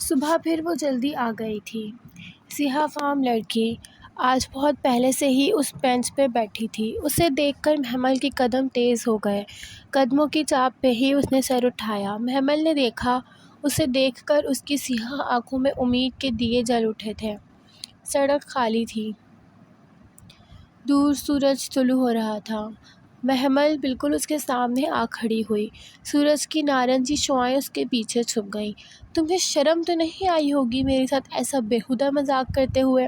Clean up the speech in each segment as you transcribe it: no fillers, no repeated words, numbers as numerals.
صبح پھر وہ جلدی آ گئی تھی۔ سیاہ فام لڑکی آج بہت پہلے سے ہی اس بینچ پہ بیٹھی تھی۔ اسے دیکھ کر محمل کے قدم تیز ہو گئے۔ قدموں کی چاپ پہ ہی اس نے سر اٹھایا۔ محمل نے دیکھا، اسے دیکھ کر اس کی سیاہ آنکھوں میں امید کے دیے جل اٹھے تھے۔ سڑک خالی تھی۔ دور سورج طلوع ہو رہا تھا۔ محمل بالکل اس کے سامنے آ کھڑی ہوئی۔ سورج کی نارنجی شعاعیں اس کے پیچھے چھپ گئیں۔ تمہیں شرم تو نہیں آئی ہوگی میرے ساتھ ایسا بیہودہ مذاق کرتے ہوئے؟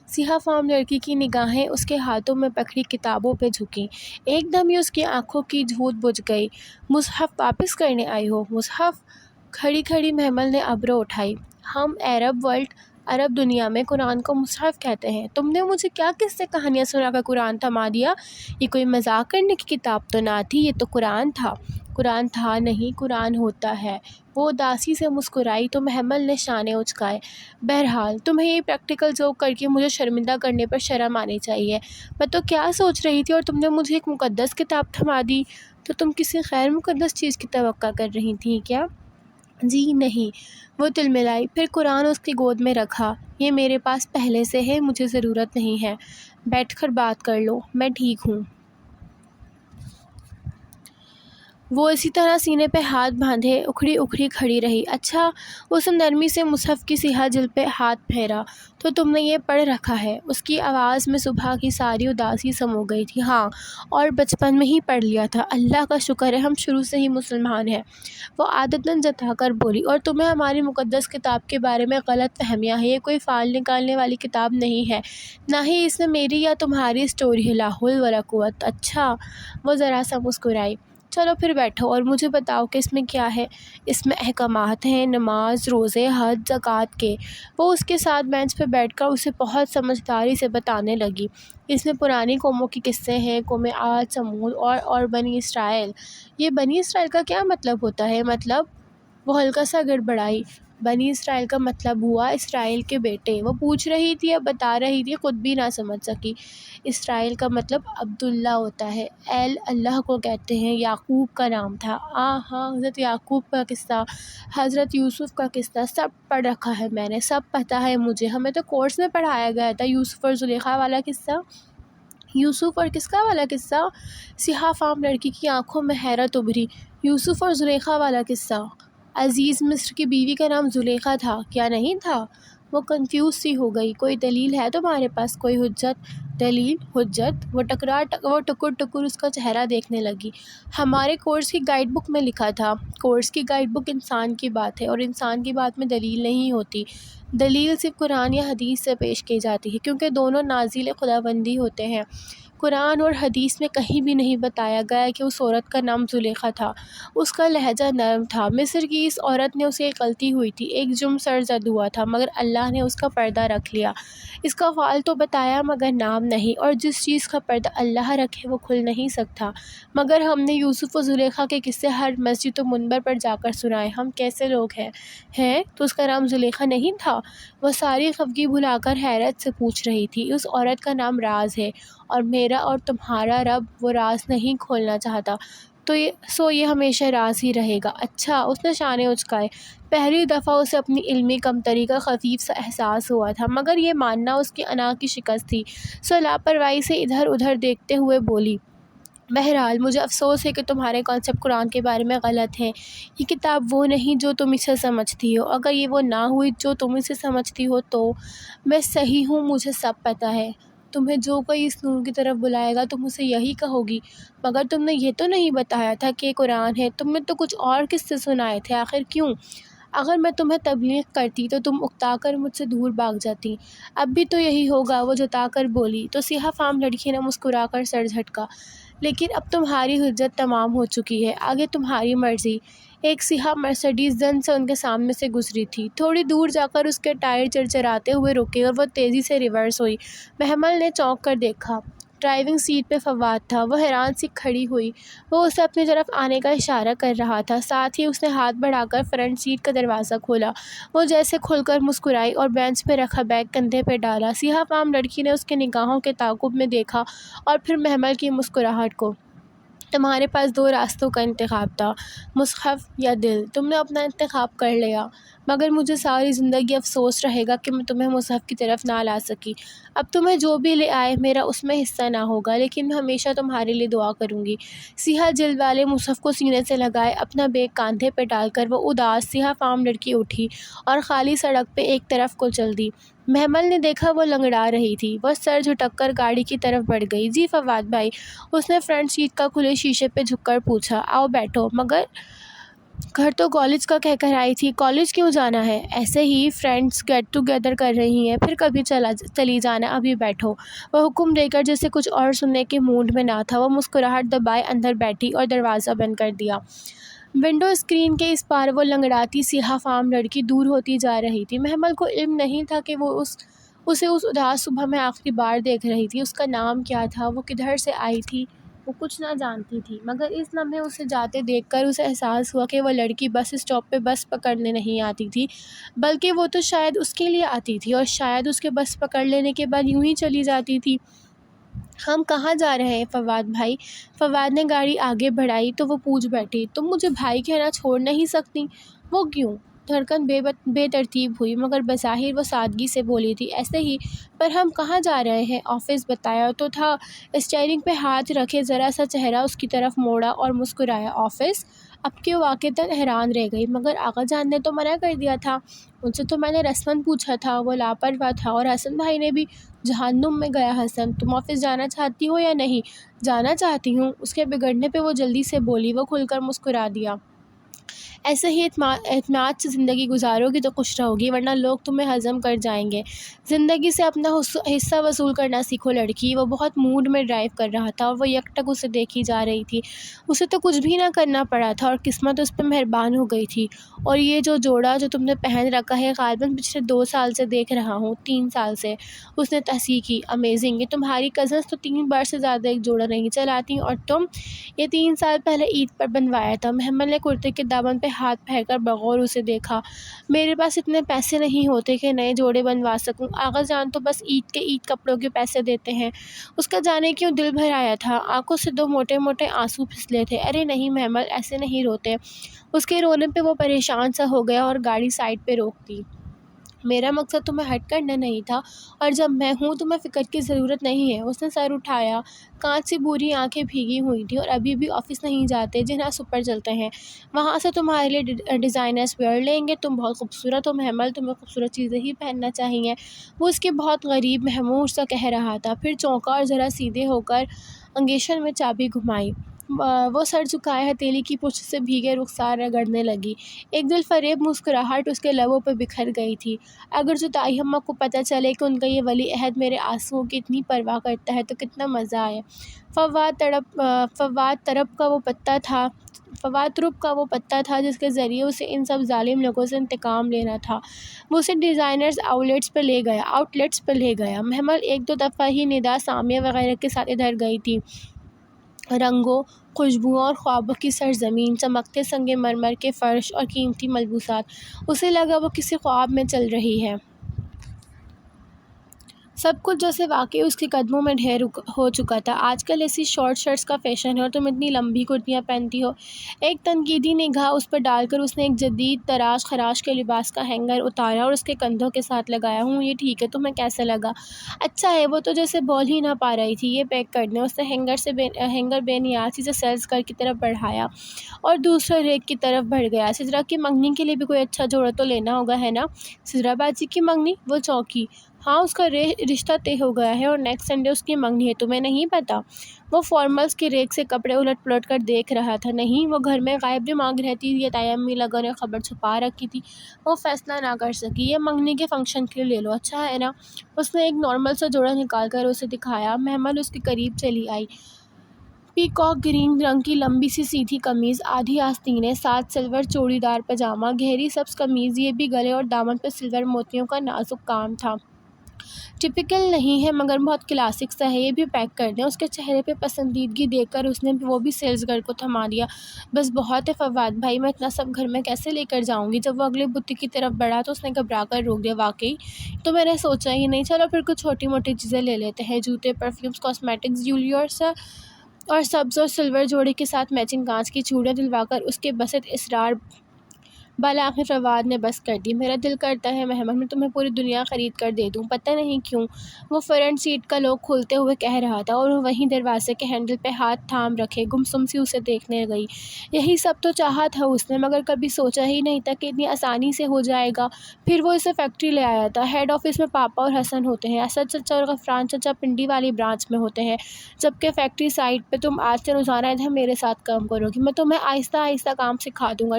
سیاہ فام لڑکی کی نگاہیں اس کے ہاتھوں میں پکڑی کتابوں پہ جھکیں۔ ایک دم ہی اس کی آنکھوں کی دھوت بجھ گئی۔ مصحف واپس کرنے آئی ہو؟ مصحف؟ کھڑی کھڑی محمل نے ابرو اٹھائی۔ ہم عرب دنیا میں قرآن کو مصحف کہتے ہیں۔ تم نے مجھے کیا قصے کہانیاں سنا کر قرآن تھما دیا؟ یہ کوئی مذاق کرنے کی کتاب تو نہ تھی، یہ تو قرآن تھا۔ قرآن تھا نہیں، قرآن ہوتا ہے۔ وہ اداسی سے مسکرائی تو محمل نے شانے اچکائے۔ بہرحال تمہیں یہ پریکٹیکل جوک کر کے مجھے شرمندہ کرنے پر شرم آنی چاہیے۔ میں تو کیا سوچ رہی تھی اور تم نے مجھے ایک مقدس کتاب تھما دی؟ تو تم کسی غیر مقدس چیز کی توقع کر رہی تھیں کیا؟ جی نہیں، وہ تلملائی، پھر قرآن اس کی گود میں رکھا۔ یہ میرے پاس پہلے سے ہے، مجھے ضرورت نہیں ہے۔ بیٹھ کر بات کر لو، میں ٹھیک ہوں۔ وہ اسی طرح سینے پہ ہاتھ باندھے اکھڑی اکھڑی کھڑی رہی۔ اچھا، اس نے نرمی سے مصحف کی سیاہ جلد پہ ہاتھ پھیرا۔ تو تم نے یہ پڑھ رکھا ہے؟ اس کی آواز میں صبح کی ساری اداسی سمو گئی تھی۔ ہاں، اور بچپن میں ہی پڑھ لیا تھا۔ اللہ کا شکر ہے ہم شروع سے ہی مسلمان ہیں، وہ عادتاً جتا کر بولی۔ اور تمہیں ہماری مقدس کتاب کے بارے میں غلط فہمیاں ہیں۔ یہ کوئی فال نکالنے والی کتاب نہیں ہے، نہ ہی اس میں میری یا تمہاری سٹوری ہے۔ لا حول ولا قوت۔ اچھا، وہ ذرا سا مسکرائی۔ چلو پھر بیٹھو اور مجھے بتاؤ کہ اس میں کیا ہے؟ اس میں احکامات ہیں، نماز، روزے، حج، زکوٰۃ کے۔ وہ اس کے ساتھ بینچ پہ بیٹھ کر اسے بہت سمجھداری سے بتانے لگی۔ اس میں پرانی قوموں کے قصے ہیں، قوم عاد، سمود اور بنی اسرائیل۔ یہ بنی اسرائیل کا کیا مطلب ہوتا ہے؟ مطلب؟ وہ ہلکا سا گڑبڑائی۔ بنی اسرائیل کا مطلب ہوا اسرائیل کے بیٹے۔ وہ پوچھ رہی تھی یا بتا رہی تھی، خود بھی نہ سمجھ سکی۔ اسرائیل کا مطلب عبداللہ ہوتا ہے۔ ایل اللہ کو کہتے ہیں۔ یعقوب کا نام تھا۔ ہاں، حضرت یعقوب کا قصہ، حضرت یوسف کا قصہ، سب پڑھ رکھا ہے میں نے، سب پتہ ہے مجھے۔ ہمیں تو کورس میں پڑھایا گیا تھا یوسف اور زلیخا والا قصہ۔ یوسف اور کس کا والا قصہ؟ سیاہ فام لڑکی کی آنکھوں میں حیرت ابھری۔ یوسف اور زلیخا والا قصہ؟ عزیز مصر کی بیوی کا نام زلیخا تھا، کیا نہیں تھا؟ وہ کنفیوز سی ہو گئی۔ کوئی دلیل ہے تمہارے پاس؟ کوئی حجت؟ دلیل؟ حجت؟ وہ ٹکر ٹکر اس کا چہرہ دیکھنے لگی۔ ہمارے کورس کی گائیڈ بک میں لکھا تھا۔ کورس کی گائیڈ بک انسان کی بات ہے، اور انسان کی بات میں دلیل نہیں ہوتی۔ دلیل صرف قرآن یا حدیث سے پیش کی جاتی ہے، کیونکہ دونوں نازل خداوندی ہوتے ہیں۔ قرآن اور حدیث میں کہیں بھی نہیں بتایا گیا کہ اس عورت کا نام زلیخا تھا۔ اس کا لہجہ نرم تھا۔ مصر کی اس عورت نے اسے ایک غلطی ہوئی تھی، ایک جرم سرزد ہوا تھا، مگر اللہ نے اس کا پردہ رکھ لیا۔ اس کا فعل تو بتایا مگر نام نہیں، اور جس چیز کا پردہ اللہ رکھے وہ کھل نہیں سکتا۔ مگر ہم نے یوسف و زلیخا کے قصے ہر مسجد و منبر پر جا کر سنائے۔ ہم کیسے لوگ ہیں؟ تو اس کا نام زلیخا نہیں تھا؟ وہ ساری خفگی بھلا کر حیرت سے پوچھ رہی تھی۔ اس عورت کا نام راز ہے، اور میرا اور تمہارا رب وہ راز نہیں کھولنا چاہتا، سو یہ ہمیشہ راز ہی رہے گا۔ اچھا، اس نے شانے اچکائے۔ پہلی دفعہ اسے اپنی علمی کمتری کا خفیف سا احساس ہوا تھا، مگر یہ ماننا اس کی انا کی شکست تھی، سو لاپرواہی سے ادھر ادھر دیکھتے ہوئے بولی۔ بہرحال مجھے افسوس ہے کہ تمہارے کانسیپٹ قرآن کے بارے میں غلط ہیں۔ یہ کتاب وہ نہیں جو تم اسے سمجھتی ہو۔ اگر یہ وہ نہ ہوئی جو تم اسے سمجھتی ہو تو میں صحیح ہوں، مجھے سب پتہ ہے۔ تمہیں جو کوئی اس نور کی طرف بلائے گا تم اسے یہی کہو گی۔ مگر تم نے یہ تو نہیں بتایا تھا کہ یہ قرآن ہے، تم نے تو کچھ اور قصے سنائے تھے، آخر کیوں؟ اگر میں تمہیں تبلیغ کرتی تو تم اکتا کر مجھ سے دور بھاگ جاتی۔ اب بھی تو یہی ہوگا، وہ جتا کر بولی۔ تو سیاہ فام لڑکی نے مسکرا کر سر جھٹکا۔ لیکن اب تمہاری حجت تمام ہو چکی ہے، آگے تمہاری مرضی۔ ایک سیاہ مرسڈیز زن سے ان کے سامنے سے گزری تھی۔ تھوڑی دور جا کر اس کے ٹائر چرچراتے ہوئے رکے اور وہ تیزی سے ریورس ہوئی۔ محمل نے چونک کر دیکھا، ڈرائیونگ سیٹ پہ فواد تھا۔ وہ حیران سی کھڑی ہوئی۔ وہ اسے اپنی طرف آنے کا اشارہ کر رہا تھا، ساتھ ہی اس نے ہاتھ بڑھا کر فرنٹ سیٹ کا دروازہ کھولا۔ وہ جیسے کھل کر مسکرائی اور بینچ پہ رکھا بیگ کندھے پہ ڈالا۔ سیاہ فام لڑکی نے اس کے نگاہوں کے تعاقب میں دیکھا اور پھر محمل کی مسکراہٹ کو۔ تمہارے پاس دو راستوں کا انتخاب تھا، مصحف یا دل۔ تم نے اپنا انتخاب کر لیا، مگر مجھے ساری زندگی افسوس رہے گا کہ میں تمہیں مصحف کی طرف نہ لا سکی۔ اب تمہیں جو بھی لے آئے میرا اس میں حصہ نہ ہوگا، لیکن میں ہمیشہ تمہارے لیے دعا کروں گی۔ سیاہ جلد والے مصحف کو سینے سے لگائے اپنا بیگ کاندھے پہ ڈال کر وہ اداس سیاہ فام لڑکی اٹھی اور خالی سڑک پہ ایک طرف کو چل دی۔ محمل نے دیکھا وہ لنگڑا رہی تھی۔ وہ سر جھٹک کر گاڑی کی طرف بڑھ گئی۔ جی فواد بھائی، اس نے فرنٹ سیٹ کا کھلے شیشے پہ جھک کر پوچھا۔ آؤ بیٹھو۔ مگر گھر تو کالج کا کہہ کر آئی تھی، کالج کیوں جانا ہے؟ ایسے ہی فرینڈس گیٹ ٹوگیدر کر رہی ہیں، پھر کبھی چلی جانا، ابھی بیٹھو۔ وہ حکم دے کر جیسے کچھ اور سننے کے موڈ میں نہ تھا، وہ مسکراہٹ دبائے اندر بیٹھی اور دروازہ بند کر دیا۔ ونڈو اسکرین کے اس پار وہ لنگڑاتی سیاہ فام لڑکی دور ہوتی جا رہی تھی۔ محمل کو علم نہیں تھا کہ وہ اسے اس اداس صبح میں آخری بار دیکھ رہی تھی۔ اس کا نام کیا تھا، وہ کدھر سے آئی تھی، وہ کچھ نہ جانتی تھی، مگر اس لمحے اسے جاتے دیکھ کر اسے احساس ہوا کہ وہ لڑکی بس اسٹاپ پہ بس پکڑنے نہیں آتی تھی، بلکہ وہ تو شاید اس کے لیے آتی تھی، اور شاید اس کے بس پکڑ لینے کے بعد یوں ہی چلی جاتی تھی۔ ہم کہاں جا رہے ہیں فواد بھائی؟ فواد نے گاڑی آگے بڑھائی تو وہ پوچھ بیٹھی۔ تم مجھے بھائی کہنا چھوڑ نہیں سکتی؟ وہ کیوں؟ دھڑکن بے ترتیب ہوئی، مگر بظاہر وہ سادگی سے بولی تھی، ایسے ہی۔ پر ہم کہاں جا رہے ہیں؟ آفس بتایا تو تھا۔ اسٹیئرنگ پہ ہاتھ رکھے ذرا سا چہرہ اس کی طرف موڑا اور مسکرایا۔ آفس؟ اب کہ واقعتاً حیران رہ گئی، مگر آغا جان نے تو منع کر دیا تھا۔ ان سے تو میں نے رسماً پوچھا تھا، وہ لاپرواہ تھا، اور حسن بھائی نے بھی۔ جہنم میں گیا حسن۔ تم آفس جانا چاہتی ہو یا نہیں؟ جانا چاہتی ہوں۔ اس کے بگڑنے پہ وہ جلدی سے بولی۔ وہ کھل کر مسکرا دیا۔ ایسے ہی اعتماد سے زندگی گزارو گی تو خوش رہو گی، ورنہ لوگ تمہیں ہضم کر جائیں گے۔ زندگی سے اپنا حصہ وصول کرنا سیکھو لڑکی۔ وہ بہت موڈ میں ڈرائیو کر رہا تھا اور وہ یکٹک اسے دیکھی جا رہی تھی۔ اسے تو کچھ بھی نہ کرنا پڑا تھا اور قسمت اس پہ مہربان ہو گئی تھی۔ اور یہ جو جوڑا جو تم نے پہن رکھا ہے، غالباً پچھلے 2 سال سے دیکھ رہا ہوں، 3 سال سے، اس نے تصحیح کی۔ امیزنگ! یہ تمہاری کزنس تو 3 بار سے زیادہ ایک جوڑا نہیں چلاتی، اور تم؟ یہ 3 سال پہلے عید پر بنوایا تھا۔ محمل نے کرتے کے دامن پہ ہاتھ پھیر کر بغور اسے دیکھا۔ میرے پاس اتنے پیسے نہیں ہوتے کہ نئے جوڑے بنوا سکوں۔ آغا جان تو بس عید کپڑوں کے پیسے دیتے ہیں۔ اس کا جانے کیوں دل بھر آیا تھا، آنکھوں سے 2 موٹے موٹے آنسو پھسلے تھے۔ ارے نہیں محمل، ایسے نہیں روتے۔ اس کے رونے پہ وہ پریشان سا ہو گیا اور گاڑی سائڈ پہ روک دی۔ میرا مقصد تمہیں ہرٹ کرنا نہیں تھا، اور جب میں ہوں تمہیں فکر کی ضرورت نہیں ہے۔ اس نے سر اٹھایا۔ کانچ سی بوری آنکھیں بھیگی ہوئی تھیں۔ اور ابھی بھی آفس نہیں جاتے؟ جناح سپر چلتے ہیں، وہاں سے تمہارے لیے ڈیزائنرز ویئر لیں گے۔ تم بہت خوبصورت ہو محمل، تمہیں خوبصورت چیزیں ہی پہننا چاہیے۔ وہ اس کے بہت غریب مہمور سا کہہ رہا تھا، پھر چونکا اور ذرا سیدھے ہو کر انگیشن میں چابی گھمائی۔ وہ سر جھکائے ہتھیلی کی پشت سے بھیگے رخسار رگڑنے لگی۔ ایک دل فریب مسکراہٹ اس کے لبوں پہ بکھر گئی تھی۔ اگر جو طائی اماں کو پتہ چلے کہ ان کا یہ ولی عہد میرے آنسوؤں کی اتنی پرواہ کرتا ہے تو کتنا مزہ آئے۔ فواد ترب کا وہ پتا تھا جس کے ذریعے اسے ان سب ظالم لوگوں سے انتقام لینا تھا۔ وہ اسے ڈیزائنرز آؤٹ لیٹس پہ لے گیا۔ محمل 1-2 دفعہ ہی ندا، سامیہ وغیرہ کے ساتھ ادھر گئی تھی۔ رنگوں، خوشبوؤں اور خوابوں کی سرزمین، چمکتے سنگ مرمر کے فرش اور قیمتی ملبوسات۔ اسے لگا وہ کسی خواب میں چل رہی ہے۔ سب کچھ جیسے واقعی اس کے قدموں میں ڈھیر ہو چکا تھا۔ آج کل ایسی شارٹ شرٹس کا فیشن ہے اور تم اتنی لمبی کرتیاں پہنتی ہو۔ ایک تنقیدی نگاہ اس پر ڈال کر اس نے ایک جدید تراش خراش کے لباس کا ہینگر اتارا اور اس کے کندھوں کے ساتھ لگایا۔ یہ ٹھیک ہے، تمہیں کیسا لگا؟ اچھا ہے۔ وہ تو جیسے بول ہی نہ پا رہی تھی۔ یہ پیک کر دیں۔ اس نے ہینگر بے نیازی سے سیلز گرل کی طرف بڑھایا اور دوسرے ریک کی طرف بڑھ گیا۔ سدرا کی منگنی کے لیے بھی کوئی اچھا جوڑا تو لینا ہوگا، ہے نا؟ سدرا باجی کی منگنی؟ وہ چونکی۔ ہاں، اس کا رشتہ طے ہو گیا ہے اور نیکسٹ سنڈے اس کی منگنی ہے، تمہیں نہیں پتا؟ وہ فارملز کے ریک سے کپڑے الٹ پلٹ کر دیکھ رہا تھا۔ نہیں، وہ گھر میں غائب دماغ رہتی تھی یا طائی امی لوگوں نے خبر چھپا رکھی تھی، وہ فیصلہ نہ کر سکی۔ یہ منگنی کے فنکشن کے لیے لے لو، اچھا ہے نا؟ اس نے ایک نارمل سا جوڑا نکال کر اسے دکھایا۔ محمل اس کے قریب چلی آئی۔ پیکاک گرین رنگ کی لمبی سی سیدھی قمیض، آدھی آستینیں، ساتھ سلور چوڑی دار پاجامہ، گہری سبز قمیض، یہ بھی گلے اور دامن پہ سلور موتیوں کا نازک کام تھا۔ ٹپیکل نہیں ہے مگر بہت کلاسک سا ہے، یہ بھی پیک کر دیں۔ اس کے چہرے پہ پسندیدگی دیکھ کر اس نے وہ بھی سیلز گرل کو تھما دیا۔ بس بہت ہے فواد بھائی، میں اتنا سب گھر میں کیسے لے کر جاؤں گی؟ جب وہ اگلے بتی کی طرف بڑھا تو اس نے گھبرا کر روک دیا۔ واقعی تو میں نے سوچا ہی نہیں۔ چلو پھر کچھ چھوٹی موٹی چیزیں لے لیتے ہیں، جوتے، پرفیومز، کاسمیٹکس، جیولری اور اور سبز اور سلور جوڑے کے ساتھ میچنگ کانچ کی چوڑیاں دلوا کر اس کے بسط اصرار بالآخر فواد نے بس کر دی۔ میرا دل کرتا ہے محمد میں تمہیں پوری دنیا خرید کر دے دوں، پتہ نہیں کیوں، وہ فرنٹ سیٹ کا لاک کھولتے ہوئے کہہ رہا تھا اور وہ وہیں دروازے کے ہینڈل پہ ہاتھ تھام رکھے گمسم سی اسے دیکھنے لگی۔ یہی سب تو چاہا تھا اس نے، مگر کبھی سوچا ہی نہیں تھا کہ اتنی آسانی سے ہو جائے گا۔ پھر وہ اسے فیکٹری لے آیا تھا۔ ہیڈ آفس میں پاپا اور حسن ہوتے ہیں، اسد چچا اور غفران چچا پنڈی والی برانچ میں ہوتے ہیں، جبکہ فیکٹری سائٹ پہ تم آج سے روزانہ ادھر میرے ساتھ کام کرو گی۔ میں تمہیں آہستہ آہستہ کام سکھا دوں گا،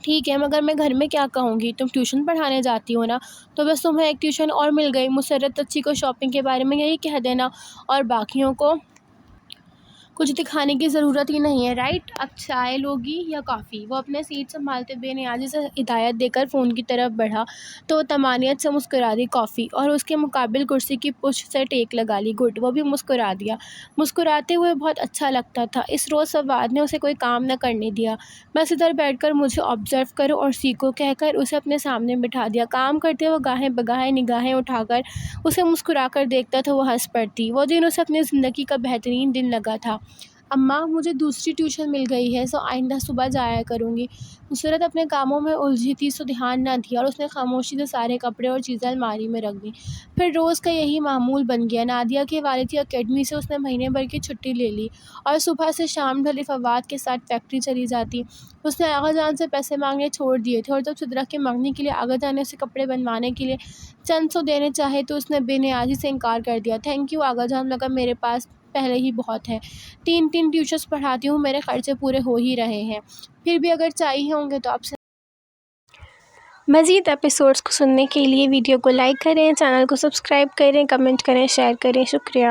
ٹھیک ہے، مگر میں گھر میں کیا کہوں گی؟ تم ٹیوشن پڑھانے جاتی ہو نا، تو بس تمہیں ایک ٹیوشن اور مل گئی۔ مسرت چچی کو شاپنگ کے بارے میں یہی کہہ دینا اور باقیوں کو کچھ دکھانے کی ضرورت ہی نہیں ہے، رائٹ؟ اب چائے لوگی یا کافی؟ وہ اپنے سیٹ سنبھالتے بے نیازی سے ہدایت دے کر فون کی طرف بڑھا تو وہ طمانینت سے مسکرا دی، کافی، اور اس کے مقابل کرسی کی پشت سے ٹیک لگا لی، گڈ۔ وہ بھی مسکرا دیا، مسکراتے ہوئے بہت اچھا لگتا تھا۔ اس روز فواد نے اسے کوئی کام نہ کرنے دیا، بس ادھر بیٹھ کر مجھے آبزرو کرو اور سیکھو کہہ کر اسے اپنے سامنے بٹھا دیا۔ کام کرتے وہ گاہے بگاہے نگاہیں اٹھا کر اسے مسکرا کر دیکھتا تھا، وہ ہنس پڑتی۔ وہ دن اسے اپنی زندگی کا بہترین دن لگا تھا۔ اماں، مجھے دوسری ٹیوشن مل گئی ہے، سو آئندہ صبح جایا کروں گی۔ مسرت اپنے کاموں میں الجھی تھی، سو دھیان نہ دیا اور اس نے خاموشی سے سارے کپڑے اور چیزیں الماری میں رکھ دیں۔ پھر روز کا یہی معمول بن گیا۔ نادیہ کے والد کی اکیڈمی سے اس نے مہینے بھر کی چھٹی لے لی اور صبح سے شام ڈھلے فواد کے ساتھ فیکٹری چلی جاتی۔ اس نے آغا جان سے پیسے مانگنے چھوڑ دیے تھے اور جب صدرہ کے منگنی کے لیے آغا جان نے اسے کپڑے بنوانے کے لیے چند سو دینے چاہے تو اس نے بے نیازی سے انکار کر دیا۔ تھینک یو آغا جان، مگر میرے پاس پہلے ہی بہت ہے، 3 ٹیوشنز پڑھاتی ہوں، میرے خرچے پورے ہو ہی رہے ہیں۔ پھر بھی اگر چاہیے ہوں گے تو آپ سے مزید ایپیسوڈز کو سننے کے لیے ویڈیو کو لائک کریں، چینل کو سبسکرائب کریں، کمنٹ کریں، شیئر کریں۔ شکریہ۔